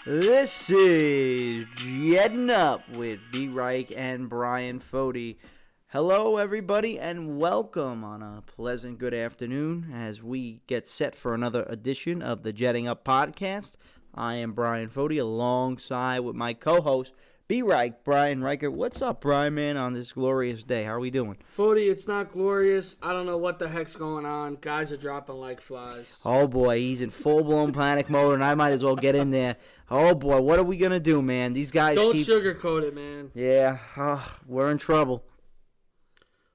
This is Jetting Up with B-Reich and Bryan Foti. Hello, everybody, and welcome on a pleasant good afternoon as we get set for another edition of the Jetting Up podcast. I am Bryan Foti alongside with my co-host, B-Reich, Bryan Reichert. What's up, Bryan, man, on this glorious day? How are we doing? Foti, it's not glorious. I don't know what the heck's going on. Guys are dropping like flies. Oh, boy, he's in full-blown panic mode, and I might as well get in there. Oh, boy, what are we going to do, man? These guys Don't sugarcoat it, man. Yeah, we're in trouble.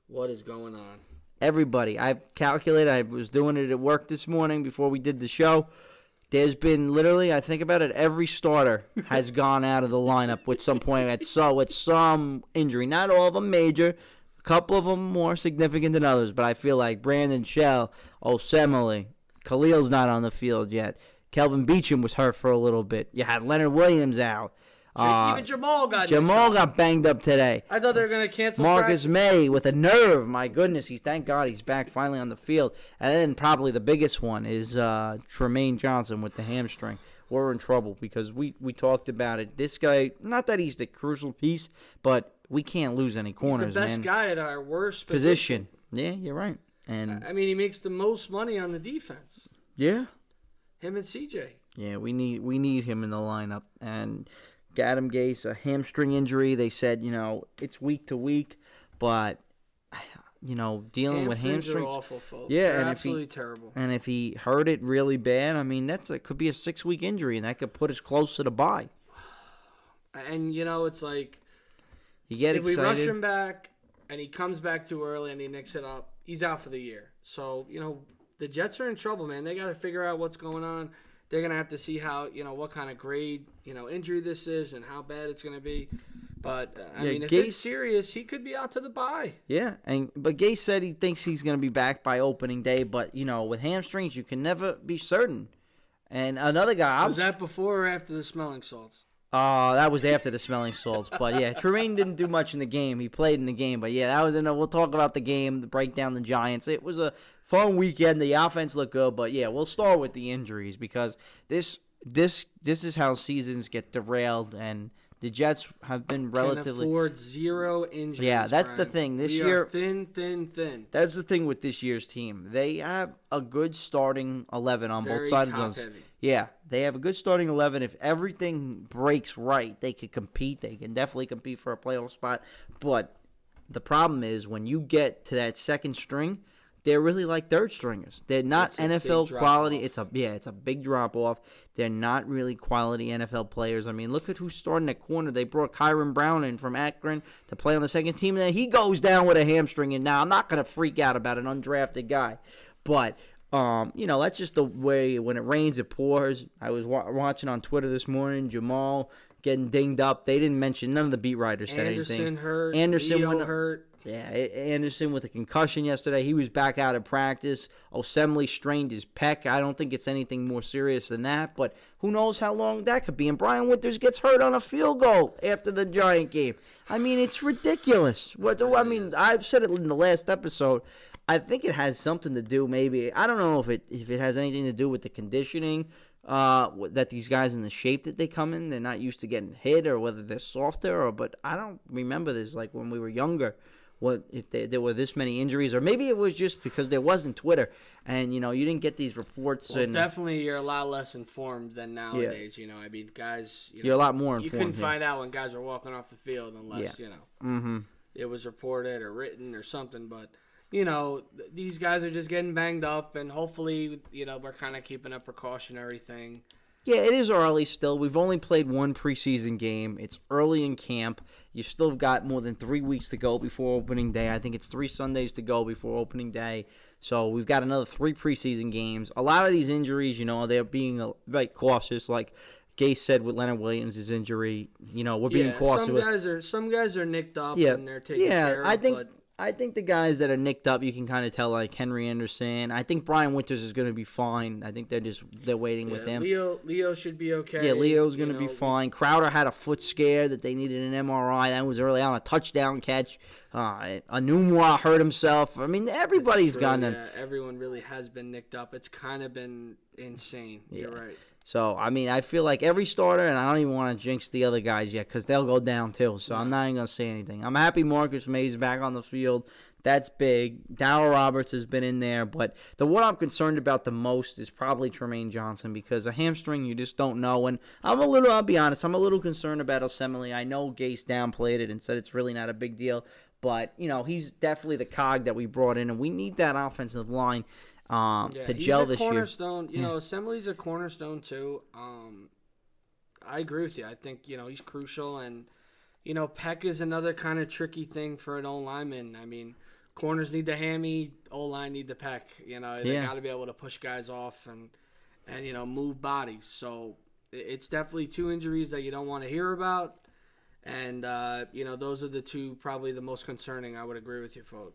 What is going on? Everybody. I've calculated. I was doing it at work this morning before we did the show. There's been literally, I think about it, every starter has gone out of the lineup with some point with some injury. Not all of them major, a couple of them more significant than others. But I feel like Brandon Shell, Osemele, Khalil's not on the field yet. Kelvin Beachum was hurt for a little bit. You had Leonard Williams out. Even Jamal got banged up today. I thought they were going to cancel Marcus practice. May with a nerve. My goodness, thank God he's back finally on the field. And then probably the biggest one is Tremaine Johnson with the hamstring. We're in trouble because we talked about it. This guy, not that he's the crucial piece, but we can't lose any corners, He's the best man. guy at our worst position. Yeah, you're right. And I mean, he makes the most money on the defense. Yeah. Him and CJ. Yeah, we need him in the lineup. And Adam Gase, a hamstring injury. They said, it's week to week, but dealing with hamstrings are awful, folks. Yeah, they're and absolutely terrible. And if he hurt it really bad, I mean, could be a 6-week injury, and that could put us close to the bye. And it's like you get if excited. we rush him back and he comes back too early and he nicks it up, he's out for the year. So the Jets are in trouble, man. They got to figure out what's going on. They're going to have to see how, what kind of grade, injury this is and how bad it's going to be. But, I mean, if it's serious, he could be out to the bye. Yeah, but Gase said he thinks he's going to be back by opening day. But, with hamstrings, you can never be certain. And another guy... Was that before or after the smelling salts? That was after the smelling salts. But, yeah, Tremaine didn't do much in the game. He played in the game. But, yeah, that was we'll talk about the game, the breakdown the Giants. It was a fun weekend. The offense looked good. But, yeah, we'll start with the injuries because this is how seasons get derailed. And the Jets have been relatively... Can afford 0 injuries, Yeah, that's Bryan. the thing. This we year... are thin. That's the thing with this year's team. They have a good starting 11 on both sides of those. Top-heavy. Yeah, they have a good starting 11. If everything breaks right, they could compete. They can definitely compete for a playoff spot. But the problem is when you get to that second string, they're really like third stringers. They're not NFL quality. It's a big drop off. They're not really quality NFL players. I mean, look at who's starting at corner. They brought Kyron Brown in from Akron to play on the second team, and then he goes down with a hamstring. And now I'm not going to freak out about an undrafted guy, but that's just the way. When it rains, it pours. I was watching on Twitter this morning, Jamal getting dinged up. They didn't mention, none of the beat writers said anything. Anderson hurt. Yeah, Anderson with a concussion yesterday. He was back out of practice. Osemele strained his pec. I don't think it's anything more serious than that, but who knows how long that could be. And Brian Winters gets hurt on a field goal after the Giant game. I mean, it's ridiculous. I've said it in the last episode. I think it has something to do, maybe. I don't know if it has anything to do with the conditioning, that these guys in the shape that they come in, they're not used to getting hit, or whether they're softer, but I don't remember this like when we were younger. What if there were this many injuries, or maybe it was just because there wasn't Twitter and you didn't get these reports. Well, definitely you're a lot less informed than nowadays. Yeah. I mean, guys, you're a lot more informed. You couldn't find out when guys were walking off the field unless it was reported or written or something. But these guys are just getting banged up, and hopefully we're kind of keeping a precautionary thing. Yeah, it is early still. We've only played one preseason game. It's early in camp. You still got more than 3 weeks to go before opening day. I think it's 3 Sundays to go before opening day. So we've got another 3 preseason games. A lot of these injuries, they're being very cautious. Like Gase said with Leonard Williams' injury, we're being cautious. Some guys are nicked up and they're taken care of. I think the guys that are nicked up, you can kind of tell, like Henry Anderson. I think Brian Winters is going to be fine. I think they're waiting with him. Leo should be okay. Yeah, Leo's going to be fine. Crowder had a foot scare that they needed an MRI. That was early on, a touchdown catch. Anumwa hurt himself. I mean, everybody's gone. Everyone really has been nicked up. It's kind of been insane. Yeah. You're right. So, I mean, I feel like every starter, and I don't even want to jinx the other guys yet because they'll go down too. So, I'm not even going to say anything. I'm happy Marcus May's back on the field. That's big. Darryl Roberts has been in there. But the one I'm concerned about the most is probably Tremaine Johnson because a hamstring, you just don't know. And I'll be honest, I'm a little concerned about Osemele. I know Gase downplayed it and said it's really not a big deal. But, he's definitely the cog that we brought in. And we need that offensive line to gel this year. He's a cornerstone. Assembly's a cornerstone too. I agree with you. I think he's crucial, and Peck is another kind of tricky thing for an O lineman. I mean, corners need the hammy, O line need the Peck. They got to be able to push guys off and move bodies. So it's definitely two injuries that you don't want to hear about, and those are the two probably the most concerning. I would agree with you, Foti.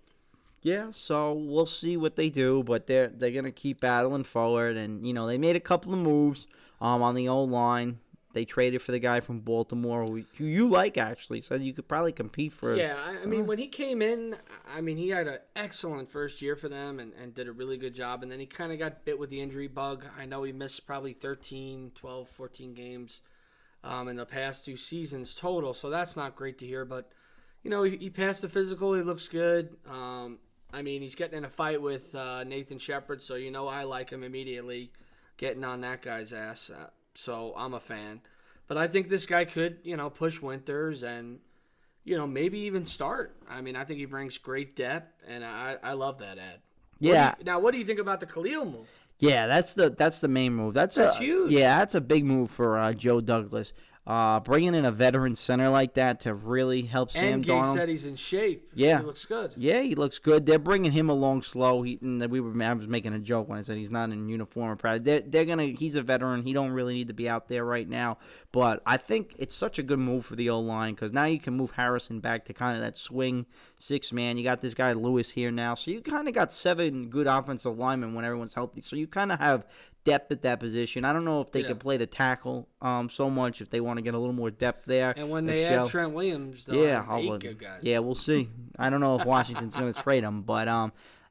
Yeah, so we'll see what they do, but they're gonna keep battling forward, and they made a couple of moves on the O-line. They traded for the guy from Baltimore, who you like actually, so you could probably compete for. Yeah, I mean when he came in, he had an excellent first year for them and did a really good job, and then he kind of got bit with the injury bug. I know he missed probably 13, 12, 14 games in the past 2 seasons total, so that's not great to hear. But he passed the physical. He looks good. He's getting in a fight with Nathan Shepard, so I like him immediately, getting on that guy's ass. So I'm a fan. But I think this guy could, push Winters and, maybe even start. I think he brings great depth, and I love that ad. Yeah. What do you think about the Khalil move? Yeah, that's the main move. That's huge. Yeah, that's a big move for Joe Douglas. Bringing in a veteran center like that to really help Sam Darnold. And Gase said he's in shape. Yeah. He looks good. Yeah, he looks good. They're bringing him along slow. I was making a joke when I said he's not in uniform or practice. He's a veteran. He don't really need to be out there right now. But I think it's such a good move for the O-line because now you can move Harrison back to kind of that swing 6-man. You got this guy Lewis here now. So you kind of got 7 good offensive linemen when everyone's healthy. So you kind of have depth at that position. I don't know if they can play the tackle so much if they want to get a little more depth there. And when they add Trent Williams, they'll have 8 good guys. Yeah, we'll see. I don't know if Washington's going to trade him, but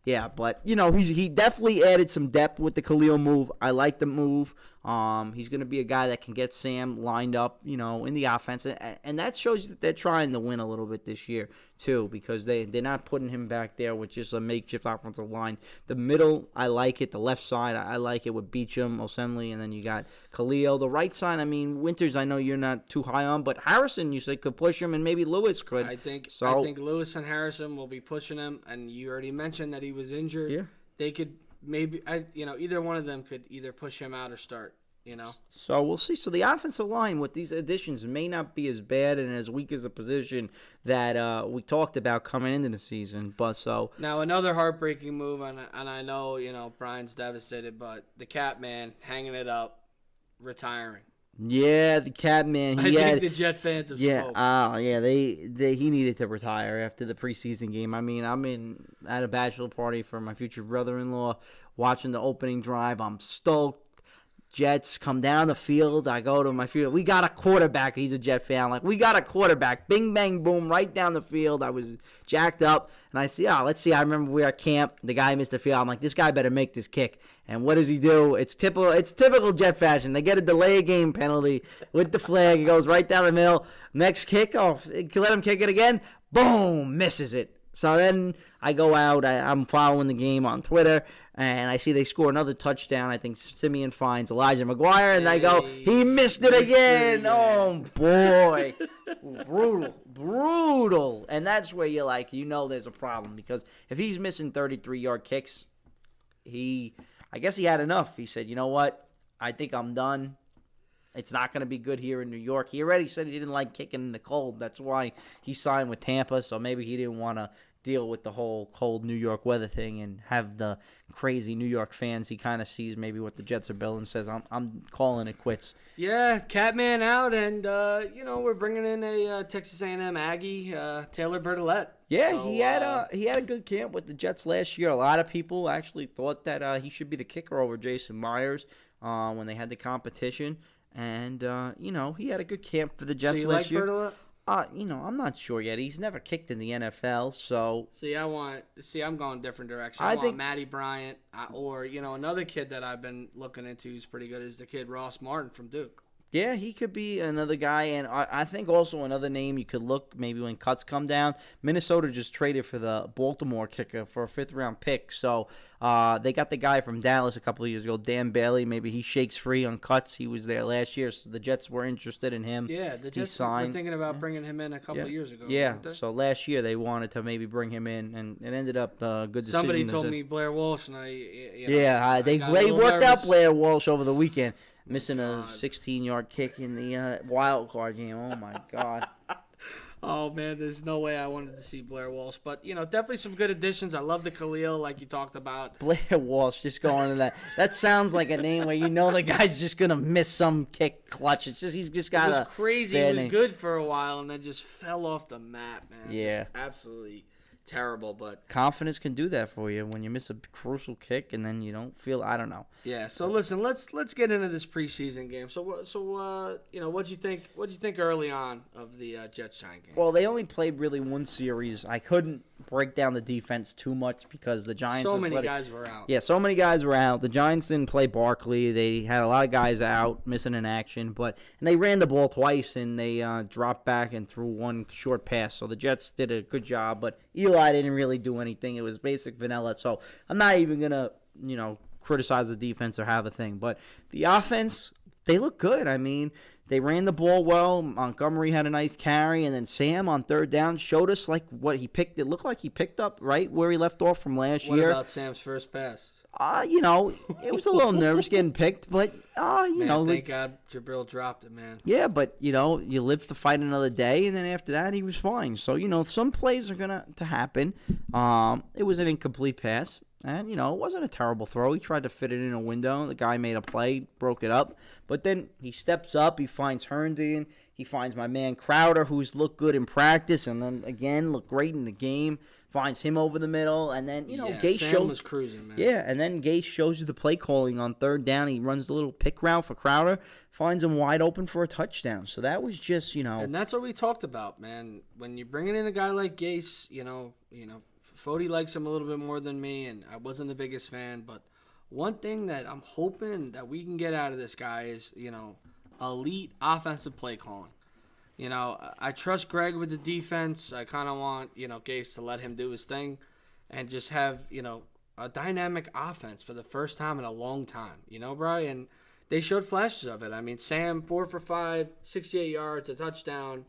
he definitely added some depth with the Khalil move. I like the move. He's going to be a guy that can get Sam lined up, in the offense, and that shows that they're trying to win a little bit this year too, because they're not putting him back there with just a makeshift offensive line. The middle, I like it. The left side, I like it with Beachum, Osemele, and then you got Khalil. The right side, Winters, I know you're not too high on, but Harrison, you said could push him, and maybe Lewis could. I think Lewis and Harrison will be pushing him, and you already mentioned that he was injured. Yeah, they could. Maybe either one of them could either push him out or start. So we'll see. So the offensive line with these additions may not be as bad and as weak as a position that we talked about coming into the season. But now another heartbreaking move, and I know Bryan's devastated, but the Cat Man hanging it up, retiring. Yeah, the Cat Man. I think the Jet fans have spoken. He needed to retire after the preseason game. I'm at a bachelor party for my future brother-in-law, watching the opening drive. I'm stoked. Jets come down the field. I go to my field. We got a quarterback. He's a Jet fan. I'm like, we got a quarterback. Bing, bang, boom, right down the field. I was jacked up. And I see, let's see. I remember we were at camp. The guy missed the field. I'm like, this guy better make this kick. And what does he do? It's typical Jet fashion. They get a delay game penalty with the flag. It goes right down the middle. Next kickoff, let him kick it again. Boom, misses it. So then I go out. I'm following the game on Twitter, and I see they score another touchdown. I think Simeon finds Elijah McGuire, and I go, he missed it again. Oh, boy. Brutal. And that's where you're like, there's a problem. Because if he's missing 33-yard kicks, I guess he had enough. He said, you know what? I think I'm done. It's not going to be good here in New York. He already said he didn't like kicking in the cold. That's why he signed with Tampa. So maybe he didn't want to deal with the whole cold New York weather thing and have the crazy New York fans. He kind of sees maybe what the Jets are building and says, I'm calling it quits. Yeah, Catman out, and we're bringing in a Texas A&M Aggie, Taylor Bertolette. Yeah, so, he had a good camp with the Jets last year. A lot of people actually thought that he should be the kicker over Jason Myers when they had the competition. And, he had a good camp for the Jets last year. Bertolette? I'm not sure yet. He's never kicked in the NFL, so I'm going different direction. I want think Matty Bryant, or another kid that I've been looking into who's pretty good is the kid Ross Martin from Duke. yeah, he could be another guy, and I think also another name you could look maybe when cuts come down. Minnesota just traded for the Baltimore kicker for a 5th-round pick, so they got the guy from Dallas a couple of years ago, Dan Bailey. Maybe he shakes free on cuts. He was there last year, so the Jets were interested in him. Yeah, the Jets were thinking about bringing him in a couple of years ago. Yeah, so last year they wanted to maybe bring him in, and it ended up a good decision. Somebody told me Blair Walsh, and they worked out Blair Walsh over the weekend. Missing a 16-yard kick in the wild card game. Oh, my God. Oh, man, there's no way I wanted to see Blair Walsh. But, definitely some good additions. I love the Khalil, like you talked about. Blair Walsh, just going to that. That sounds like a name where the guy's just going to miss some kick clutch. It's just, he's just got It was crazy. He was good for a while and then just fell off the map, man. Yeah. Just absolutely terrible, but confidence can do that for you when you miss a crucial kick and then you don't feel. I don't know. Yeah. So listen, let's get into this preseason game. So what'd you think? What'd you think early on of the Jets Giant game? Well, they only played really one series. I couldn't break down the defense too much because the Giants. So many guys were out. Yeah, so many guys were out. The Giants didn't play Barkley. They had a lot of guys out, missing in action. And they ran the ball twice and they dropped back and threw one short pass. So the Jets did a good job, but Eli didn't really do anything. It was basic vanilla. So I'm not even gonna criticize the defense or have a thing. But the offense, they look good. I mean, they ran the ball well. Montgomery had a nice carry, and then Sam on 3rd down showed us like what he picked. It looked like he picked up right where he left off from last year. What about Sam's first pass? It was a little nervous getting picked, but thank God Jabril dropped it, man. Yeah, but you live to fight another day, and then after that he was fine. So some plays are gonna happen. It was an incomplete pass. And, it wasn't a terrible throw. He tried to fit it in a window. The guy made a play, broke it up. But then he steps up. He finds Herndon. He finds my man Crowder, who's looked good in practice and then, again, looked great in the game. Finds him over the middle. And then, Gase Sam was cruising, man. Yeah, and then Gase shows you the play calling on 3rd down. He runs the little pick route for Crowder, finds him wide open for a touchdown. So that was just, And that's what we talked about, man. When you're bringing in a guy like Gase, Foti likes him a little bit more than me, and I wasn't the biggest fan. But one thing that I'm hoping that we can get out of this guy is, elite offensive play calling. I trust Greg with the defense. I kind of want, Gase to let him do his thing and just have, a dynamic offense for the first time in a long time. Bryan, they showed flashes of it. I mean, Sam, 4 for 5, 68 yards, a touchdown.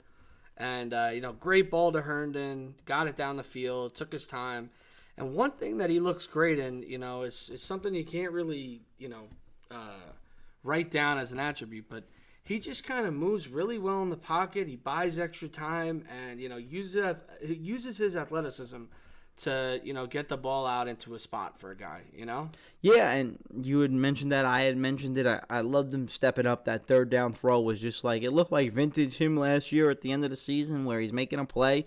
And, great ball to Herndon, got it down the field, took his time. And one thing that he looks great in, is something you can't really, write down as an attribute. But he just kind of moves really well in the pocket. He buys extra time and, uses his athleticism to, get the ball out into a spot for a guy, Yeah, and you had mentioned that. I had mentioned it. I loved him stepping up. That 3rd down throw was just like, it looked like vintage him last year at the end of the season where he's making a play,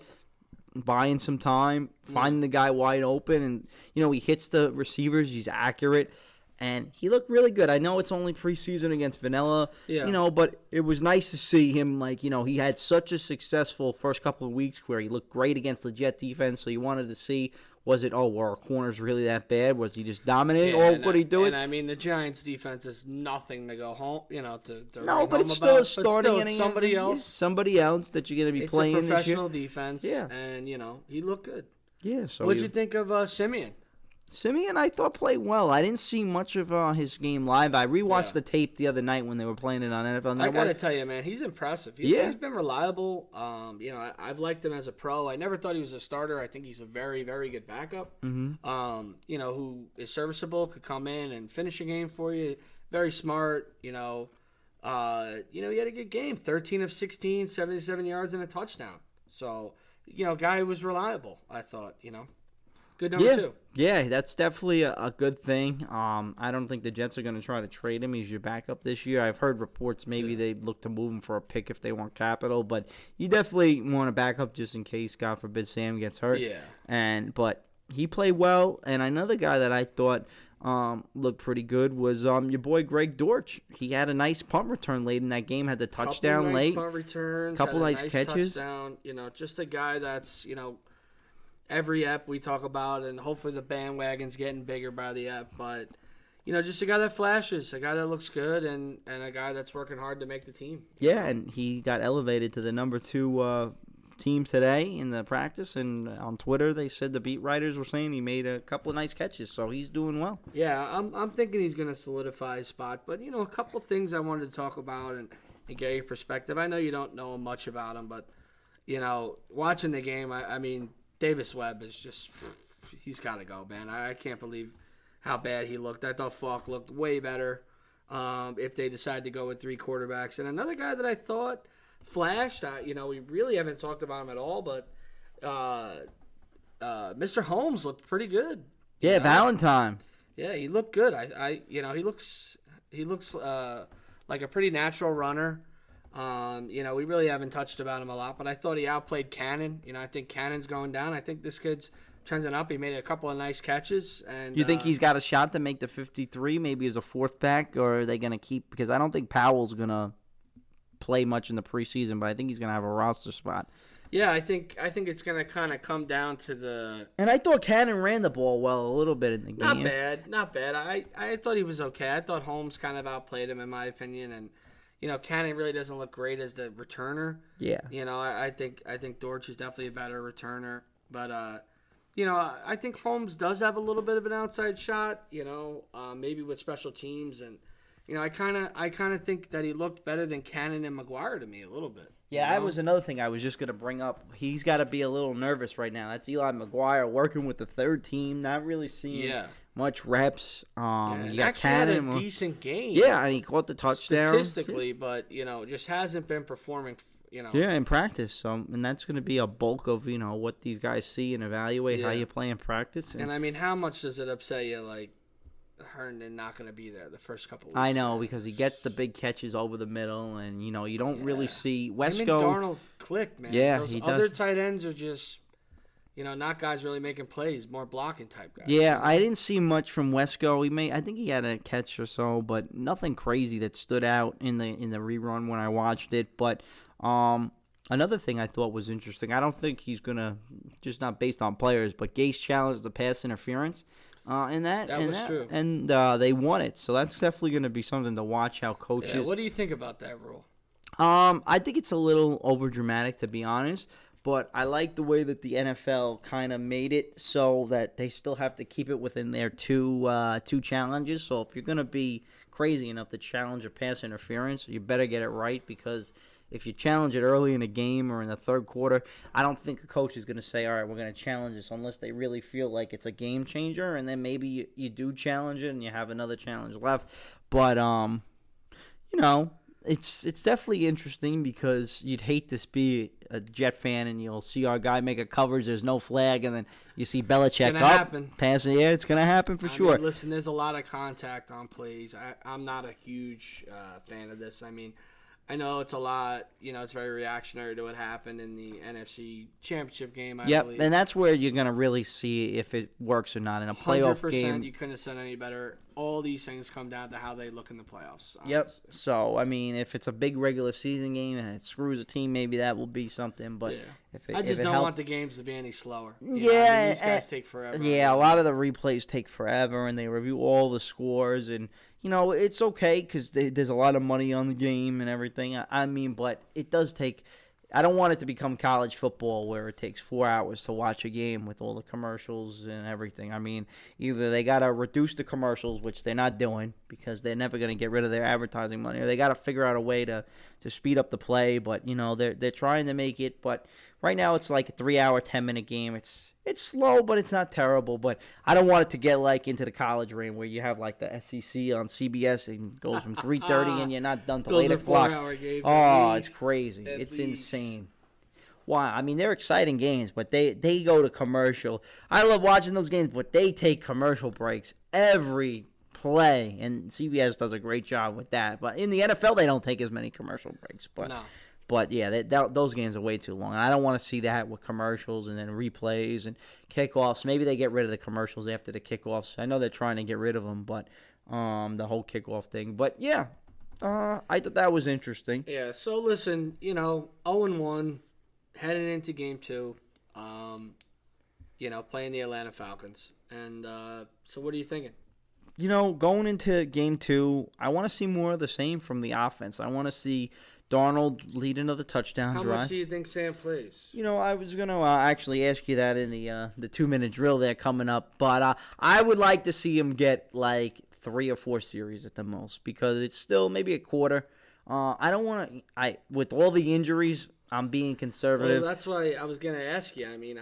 buying some time, finding the guy wide open, and, he hits the receivers. He's accurate. And he looked really good. I know it's only preseason against Vanilla, but it was nice to see him. He had such a successful first couple of weeks where he looked great against the Jet defense. So you wanted to see, were our corners really that bad? Was he just dominant, or could he do it? And I mean, the Giants' defense is nothing to go home, No, but it's still a starting inning. Somebody else that you're going to be playing. It's a professional this year. Defense, and he looked good. Yeah. So what'd you think of Simeon? Simeon, I thought, played well. I didn't see much of his game live. I rewatched the tape the other night when they were playing it on NFL Network. I got to tell you, man, he's impressive. He's been reliable. I've liked him as a pro. I never thought he was a starter. I think he's a very, very good backup. Mm-hmm. Who is serviceable, could come in and finish a game for you. Very smart. He had a good game. 13 of 16, 77 yards and a touchdown. So, guy was reliable, I thought, Good number 2. Yeah, that's definitely a good thing. I don't think the Jets are going to try to trade him. He's your backup this year. I've heard reports maybe they look to move him for a pick if they want capital, but you definitely want a backup just in case, God forbid, Sam gets hurt. Yeah. But he played well, and another guy that I thought looked pretty good was your boy Greg Dortch. He had a nice punt return late in that game, had the touchdown couple nice late. Punt returns, couple had a nice nice catches. Touchdown. Just a guy that's, every ep we talk about, and hopefully the bandwagon's getting bigger by the ep, but just a guy that flashes, a guy that looks good, and a guy that's working hard to make the team. Yeah, and he got elevated to the number 2 team today in the practice, and on Twitter they said the beat writers were saying he made a couple of nice catches, so he's doing well. Yeah, I'm thinking he's going to solidify his spot, but a couple things I wanted to talk about and get your perspective. I know you don't know much about him, but watching the game, I mean, Davis Webb is just, he's got to go, man. I can't believe how bad he looked. I thought Falk looked way better if they decide to go with 3 quarterbacks. And another guy that I thought flashed, we really haven't talked about him at all, but Mr. Holmes looked pretty good. Yeah, Valentine. Yeah, he looked good. He looks like a pretty natural runner. We really haven't touched about him a lot, but I thought he outplayed Cannon. I think Cannon's going down. I think this kid's trending up. He made a couple of nice catches. And you think he's got a shot to make the 53, maybe as a 4th back, or are they going to keep? Because I don't think Powell's going to play much in the preseason, but I think he's going to have a roster spot. Yeah, I think it's going to kind of come down to the. And I thought Cannon ran the ball well a little bit in the game. Not bad. I thought he was okay. I thought Holmes kind of outplayed him in my opinion, and Cannon really doesn't look great as the returner. Yeah. I think Dortch is definitely a better returner, but I think Holmes does have a little bit of an outside shot. Maybe with special teams, and I kind of think that he looked better than Cannon and McGuire to me a little bit. Yeah, that was another thing I was just going to bring up. He's got to be a little nervous right now. That's Eli McGuire working with the 3rd team, not really seeing much reps. He got actually Cannon. had a decent game. Yeah, and he caught the touchdown. Statistically, but, just hasn't been performing, Yeah, in practice. So, and that's going to be a bulk of, what these guys see and evaluate how you play in practice. And I mean, how much does it upset you, like, Herndon not going to be there the first couple weeks? I know, because he gets the big catches over the middle, and, you don't really see Wesco. Darnold click, man. Yeah, Those he other does. tight ends are just, not guys really making plays, more blocking type guys. Yeah, I didn't see much from Wesco. I think he had a catch or so, but nothing crazy that stood out in the rerun when I watched it. But another thing I thought was interesting, I don't think he's going to, just not based on players, but Gase challenged the pass interference. That was true. And they won it. So that's definitely going to be something to watch how coaches. Yeah, what do you think about that rule? I think it's a little overdramatic, to be honest. But I like the way that the NFL kind of made it so that they still have to keep it within their two challenges. So if you're going to be crazy enough to challenge a pass interference, you better get it right, because if you challenge it early in a game or in the 3rd quarter, I don't think a coach is going to say, all right, we're going to challenge this unless they really feel like it's a game changer, and then maybe you do challenge it and you have another challenge left. But, it's definitely interesting, because you'd hate to be a Jet fan and you'll see our guy make a coverage, there's no flag, and then you see Belichick passing. Yeah, it's going to happen for sure. Mean, listen, there's a lot of contact on plays. I'm not a huge fan of this. I mean, I know it's a lot, it's very reactionary to what happened in the NFC Championship game, I believe. And that's where you're going to really see if it works or not in a playoff 100%, game. You couldn't have said any better. All these things come down to how they look in the playoffs. Honestly. Yep. So, I mean, if it's a big regular season game and it screws a team, maybe that will be something. But I just don't want the games to be any slower. These guys take forever. Yeah, a lot of the replays take forever, and they review all the scores, and it's okay because there's a lot of money on the game and everything. I mean, but it does take. I don't want it to become college football where it takes 4 hours to watch a game with all the commercials and everything. I mean, either they got to reduce the commercials, which they're not doing because they're never going to get rid of their advertising money, or they got to figure out a way to speed up the play. But, they're trying to make it. But right now it's like a 3-hour, 10-minute game. It's slow, but it's not terrible. But I don't want it to get like into the college reign where you have like the SEC on CBS and goes from 3:30 and you're not done till 8 o'clock. 4-hour games. Oh, it's crazy. It's least. Insane. Why? I mean, they're exciting games, but they go to commercial. I love watching those games, but they take commercial breaks every play, and CBS does a great job with that. But in the NFL, they don't take as many commercial breaks. But no. But yeah, those games are way too long. And I don't want to see that with commercials and then replays and kickoffs. Maybe they get rid of the commercials after the kickoffs. I know they're trying to get rid of them, but the whole kickoff thing. But yeah, I thought that was interesting. Yeah. So listen, 0-1 heading into game 2. Playing the Atlanta Falcons. And so what are you thinking? Going into game 2, I want to see more of the same from the offense. I want to see Darnold lead another touchdown drive. How much do you think Sam plays? I was going to actually ask you that in the 2-minute drill there coming up. But I would like to see him get like 3 or 4 series at the most because it's still maybe a quarter. I don't want to – with all the injuries, I'm being conservative. Well, that's why I was going to ask you. I mean,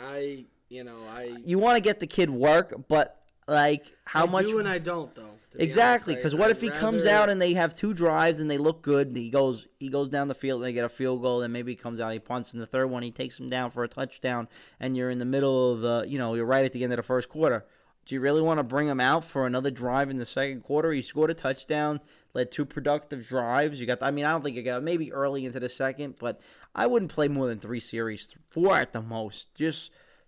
You want to get the kid work, but – how much? I do and I don't, though. Exactly, because what if he comes out and they have 2 drives and they look good? And he goes down the field and they get a field goal. Then maybe he comes out, he punts in the third one, he takes him down for a touchdown, and you're in the middle of the, you're right at the end of the first quarter. Do you really want to bring him out for another drive in the second quarter? He scored a touchdown, led 2 productive drives. I don't think you got maybe early into the second, but I wouldn't play more than 3 series, 4 at the most.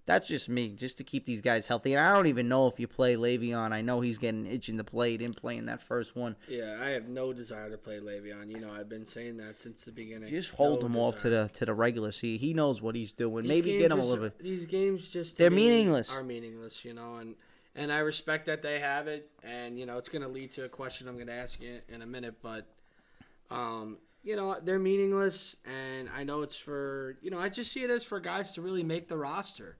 That's just me, just to keep these guys healthy. And I don't even know if you play Le'Veon. I know he's getting itching to play. He didn't play in that first one. Yeah, I have no desire to play Le'Veon. I've been saying that since the beginning. Just hold him off to the regular season. He knows what he's doing. Maybe get him a little bit. These games they're meaningless. Are meaningless, and I respect that they have it. And it's going to lead to a question I'm going to ask you in a minute, but they're meaningless, and I know it's for I just see it as for guys to really make the roster.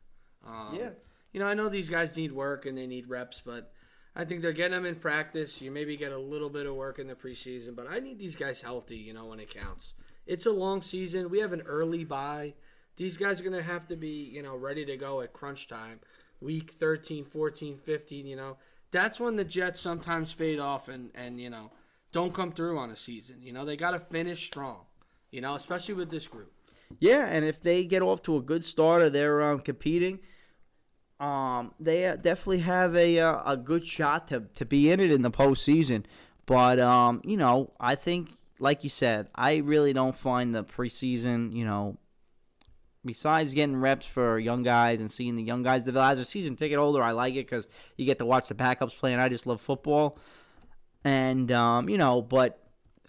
I know these guys need work and they need reps, but I think they're getting them in practice. You maybe get a little bit of work in the preseason, but I need these guys healthy, when it counts. It's a long season. We have an early bye. These guys are going to have to be, ready to go at crunch time. Week 13, 14, 15, That's when the Jets sometimes fade off and don't come through on a season. They got to finish strong, especially with this group. Yeah, and if they get off to a good start or they're competing, they definitely have a good shot to be in it in the postseason. But, I think, like you said, I really don't find the preseason, besides getting reps for young guys and seeing the young guys develop as a season ticket holder, I like it because you get to watch the backups play, and I just love football. And, but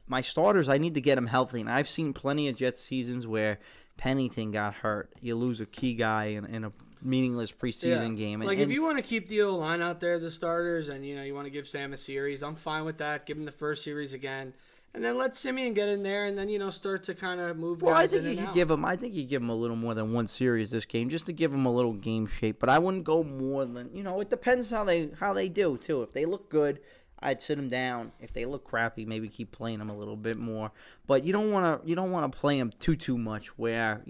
my starters, I need to get them healthy. And I've seen plenty of Jets seasons where Pennington got hurt. You lose a key guy in a meaningless preseason game. If you want to keep the O-line out there, the starters, and, you want to give Sam a series, I'm fine with that. Give him the first series again. And then let Simeon get in there and then, start to kind of move guys in and out. I think you give him a little more than 1 series this game just to give him a little game shape. But I wouldn't go more than, it depends how they do, too. If they look good, I'd sit them down. If they look crappy, maybe keep playing them a little bit more. But you don't want to play them too much where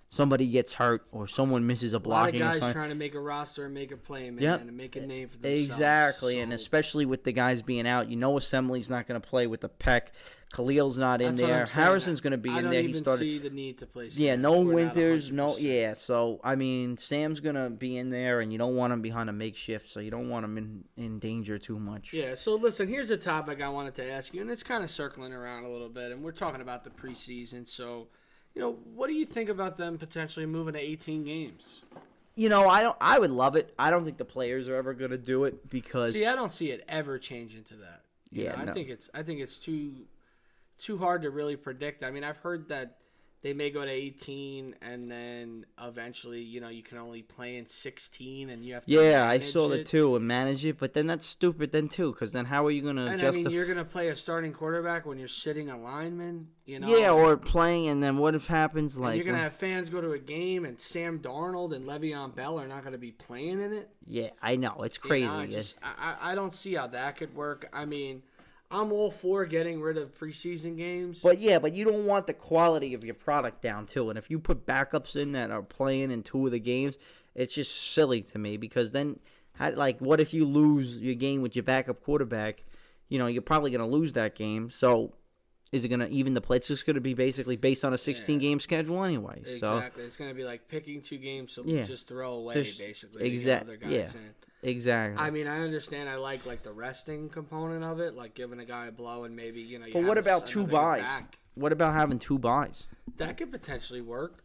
somebody gets hurt or someone misses a blocking. A lot of guys trying to make a roster and make a play, man, and make a name for themselves. Exactly, and especially with the guys being out, Assembly's not going to play with the pec. Khalil's not in there. Harrison's going to be in there. I don't even see the need to play Sam. Yeah, no Winters, no. Yeah, so Sam's going to be in there, and you don't want him behind a makeshift, so you don't want him in danger too much. Yeah. So listen, here's a topic I wanted to ask you, and it's kind of circling around a little bit, and we're talking about the preseason. So, what do you think about them potentially moving to 18 games? I would love it. I don't think the players are ever going to do it because. See, I don't see it ever changing to that. I think it's too hard to really predict. I mean, I've heard that they may go to 18 and then eventually, you can only play in 16 and you have to manage I saw that too and manage it, but then that's stupid then too because then how are you going to justify? I mean, you're going to play a starting quarterback when you're sitting a lineman, Yeah, or playing and then what if happens like... you're going to have fans go to a game and Sam Darnold and Le'Veon Bell are not going to be playing in it? Yeah, I know. It's crazy. I don't see how that could work. I mean... I'm all for getting rid of preseason games. But you don't want the quality of your product down, too. And if you put backups in that are playing in 2 of the games, it's just silly to me because then, what if you lose your game with your backup quarterback? You're probably going to lose that game. So is it going to even the play? It's just going to be basically based on a 16-game schedule anyway. Exactly. It's going to be like picking 2 games to just throw away, basically. Exactly. Yeah. Exactly. I mean, I understand. I like the resting component of it, like giving a guy a blow and maybe you But what about two another guy buys? back. What about having 2 buys? That could potentially work.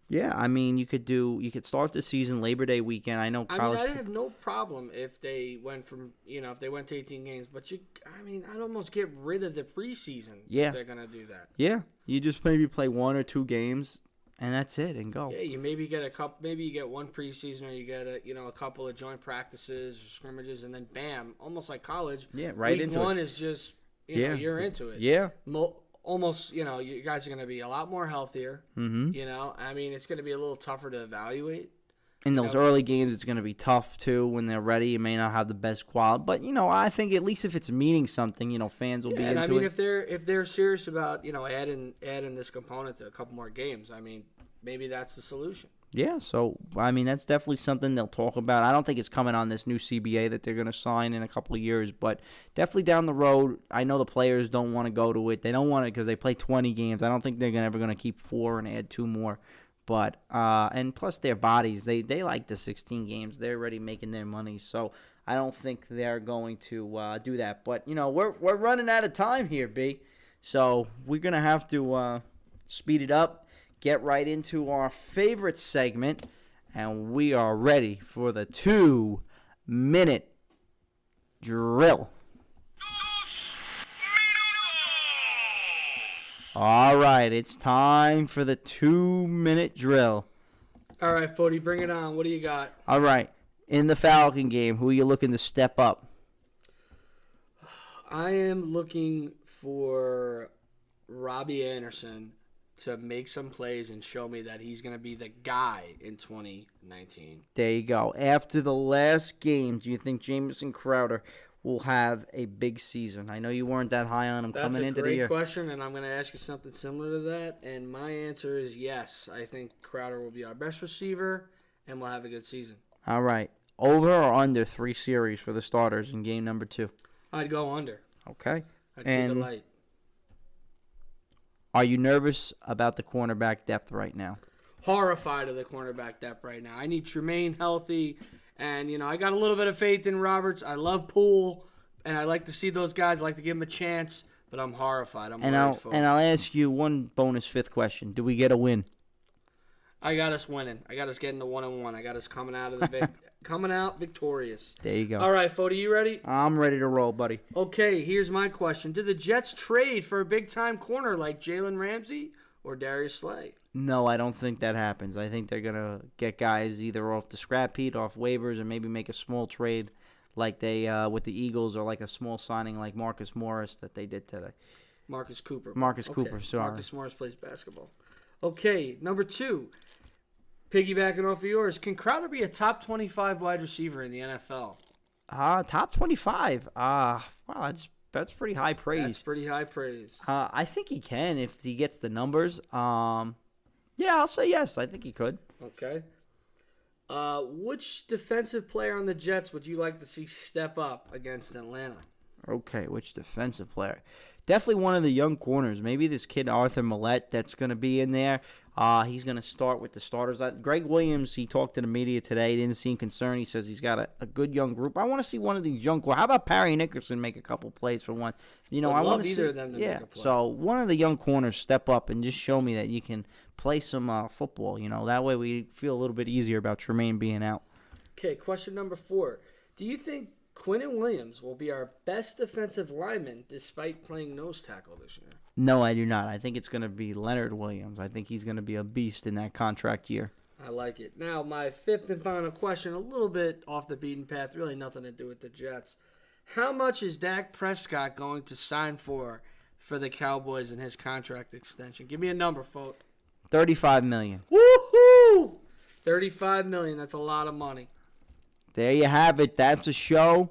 Yeah, I mean, you could start the season Labor Day weekend. I know college. I have no problem if they went if they went to 18 games, but I'd almost get rid of the preseason if they're gonna do that. Yeah, you just maybe play 1 or 2 games, and that's it, and go. Yeah, you maybe get maybe you get one preseason, or you get a couple of joint practices or scrimmages, and then bam, almost like college. Yeah, right week into one it. is just you're into it. Yeah. Almost, you guys are going to be a lot more healthier. Mm-hmm. I mean, it's going to be a little tougher to evaluate. In those early games, it's going to be tough, too. When they're ready, you may not have the best quality. But, I think at least if it's meaning something, fans will be into it. And I mean, if they're serious about, adding this component to a couple more games, I mean, maybe that's the solution. Yeah, so, I mean, that's definitely something they'll talk about. I don't think it's coming on this new CBA that they're going to sign in a couple of years, but definitely down the road, I know the players don't want to go to it. They don't want it because they play 20 games. I don't think they're ever going to keep 4 and add 2 more. But, and plus their bodies, they like the 16 games. They're already making their money, so I don't think they're going to do that. But, we're running out of time here, B. So we're going to have to speed it up. Get right into our favorite segment, and we are ready for the 2-minute drill. All right, it's time for the 2-minute drill. All right, Foti, bring it on. What do you got? All right, in the Falcon game, who are you looking to step up? I am looking for Robbie Anderson to make some plays and show me that he's going to be the guy in 2019. There you go. After the last game, do you think Jamison Crowder will have a big season? I know you weren't that high on him coming into the year. That's a great question, and I'm going to ask you something similar to that, and my answer is yes. I think Crowder will be our best receiver, and we'll have a good season. All right. Over or under 3 series for the starters in game number 2? I'd go under. Okay. I'd keep it light. Are you nervous about the cornerback depth right now? Horrified of the cornerback depth right now. I need Tremaine healthy, and, I got a little bit of faith in Roberts. I love Poole, and I like to see those guys. I like to give them a chance, but I'm horrified. And I'll ask you one bonus 5th question. Do we get a win? I got us winning. I got us getting the 1-1. I got us coming out victorious. There you go. All right, Foti, you ready? I'm ready to roll, buddy. Okay, here's my question. Did the Jets trade for a big-time corner like Jalen Ramsey or Darius Slay? No, I don't think that happens. I think they're going to get guys either off the scrap heap, off waivers, and maybe make a small trade like they with the Eagles, or like a small signing like Marcus Morris that they did today. Marcus Cooper, sorry. Marcus Morris plays basketball. Okay, number 2. Piggybacking off of yours, can Crowder be a top 25 wide receiver in the NFL? Top 25. Wow, that's pretty high praise. That's pretty high praise. I think he can if he gets the numbers. Yeah, I'll say yes. I think he could. Okay. Which defensive player on the Jets would you like to see step up against Atlanta? Okay, which defensive player? Definitely one of the young corners. Maybe this kid Arthur Millette that's going to be in there. He's going to start with the starters. Greg Williams, he talked to the media today. He didn't seem concerned. He says he's got a good young group. I want to see one of these young corners. How about Perry Nickerson make a couple plays for one? I want to see either of them to make a play. So one of the young corners step up and just show me that you can play some football. That way we feel a little bit easier about Tremaine being out. Okay, question number 4. Do you think Quinnen Williams will be our best defensive lineman despite playing nose tackle this year? No, I do not. I think it's going to be Leonard Williams. I think he's going to be a beast in that contract year. I like it. Now, my 5th and final question, a little bit off the beaten path, really nothing to do with the Jets. How much is Dak Prescott going to sign for the Cowboys in his contract extension? Give me a number, folks. $35 million. Woohoo! $35 million. That's a lot of money. There you have it. That's a show.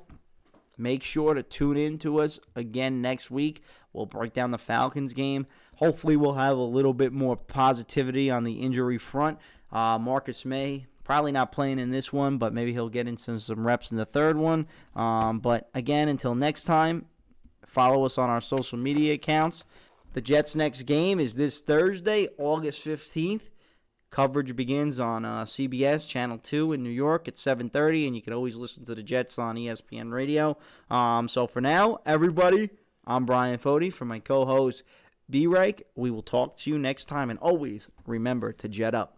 Make sure to tune in to us again next week. We'll break down the Falcons game. Hopefully we'll have a little bit more positivity on the injury front. Marcus May, probably not playing in this one, but maybe he'll get into some reps in the 3rd one. But again, until next time, follow us on our social media accounts. The Jets' next game is this Thursday, August 15th. Coverage begins on CBS Channel 2 in New York at 7:30, and you can always listen to the Jets on ESPN Radio. So for now, everybody, I'm Bryan Foti from my co-host B-Reich. We will talk to you next time, and always remember to jet up.